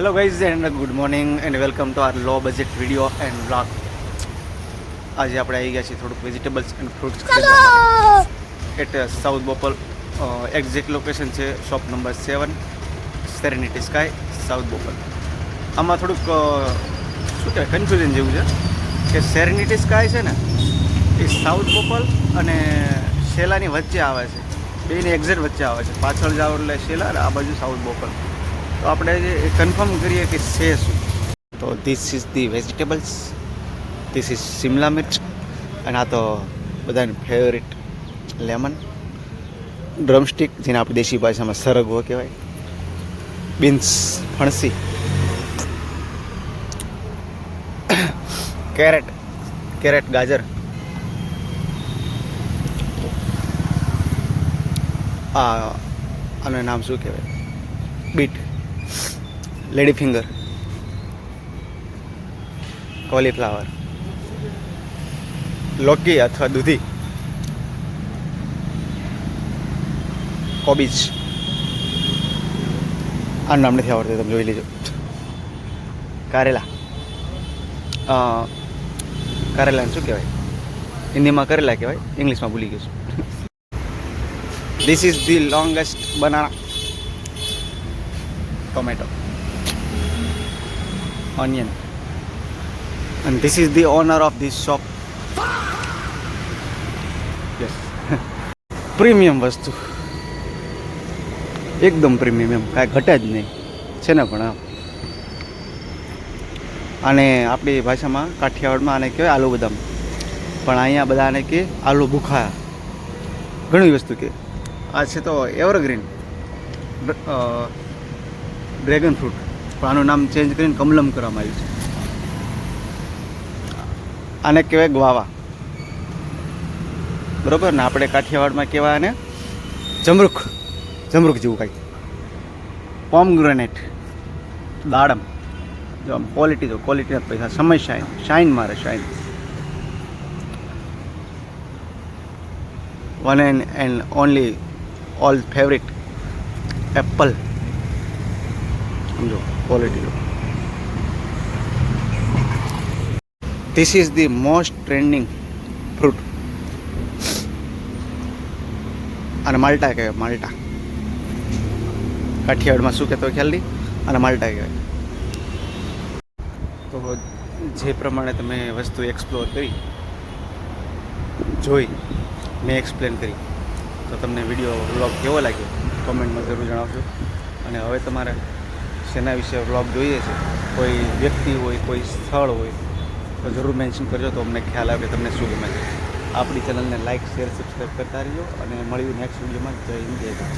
Hello guys and good morning and welcome to our low budget video and vlog. આજે આપણે આવી ગયા છીએ થોડુંક વેજીટેબલ્સ એન્ડ ફ્રૂટ્સ ખરીદવા માટે at South Bopal. Exact location છે shop number 7 Serenity Sky South Bopal. આમાં થોડુંક શું કહેવાય કન્ફ્યુઝન જેવું છે કે સેરેનિટી સ્કાય છે ને એ સાઉથ બોપલ અને શેલાની વચ્ચે આવે છે, બેની એક્ઝેક્ટ વચ્ચે આવે છે. પાછળ જાઓ એટલે શેલા અને આ બાજુ સાઉથ બોપલ. તો આપણે જે કન્ફર્મ કરીએ કે છે શું. તો this is the vegetables, this is Shimla mirch, અને આ તો બધાની ફેવરિટ લેમન, ડ્રમસ્ટિક જેને આપણે દેશી ભાષામાં સરગવો કહેવાય, બીન્સ ફણસી, કેરેટ ગાજર, આનું નામ શું કહેવાય, bit, lady finger, cauliflower, Lockie અથવા દૂધી, કોબીજ, આનું નામ નથી આવડતું, તમે જોઈ લેજો. કારેલાને શું કહેવાય, હિન્દીમાં કરેલા કહેવાય, ઇંગ્લિશમાં ભૂલી ગયો છું. This is the longest banana, tomato, onion, and this is the owner of this shop. Yes. Premium વસ્તુ, એકદમ પ્રીમિયમ, એમ કાંઈ ઘટે જ નહીં છે ને. પણ આને આપણી ભાષામાં કાઠિયાવાડમાં આને કહેવાય આલુ બદામ, પણ અહીંયા બધા આને કહે આલુ બુખારા, ઘણી વસ્તુ કહે. આ છે તો એવરગ્રીન ડ્રેગન ફ્રૂટ, પણ આનું નામ ચેન્જ કરીને કમલમ કરવામાં આવ્યું છે. આને કહેવાય ગ્વાવા, બરાબર ને. આપણે કાઠિયાવાડમાં કહેવાય આને જમરૂખ જેવું કાંઈ. પોમગ્રેનેટ, દાડમ. જો આમ ક્વોલિટીના પૈસા, સમય શાઇન મારે shine. One and only all favourite apple. સમજો quality. This is the most trending fruit. અને માલ્ટા કહેવાય, માલ્ટા. કાઠિયાવાડમાં શું કહેતો ખ્યાલ નહીં, અને માલ્ટા કહેવાય. તો જે પ્રમાણે તમે વસ્તુ એક્સપ્લોર કરી, જોઈ, મેં એક્સપ્લેન કરી, તો તમને વિડીયો વ્લોગ કેવો લાગ્યો કોમેન્ટમાં જરૂર જણાવજો. અને હવે તમારે શેના વિશે વ્લોગ જોઈએ છે, કોઈ વ્યક્તિ હોય, કોઈ સ્થળ હોય, તો જરૂર મેન્શન કરજો, તો અમને ખ્યાલ આવે કે તમને શું ગમે છે. આપણી ચેનલને લાઇક, શેર, સબસ્ક્રાઈબ કરતા રહીજો, અને મળ્યું નેક્સ્ટ વિડીયોમાં. જય હિન્દ, જય ભારત.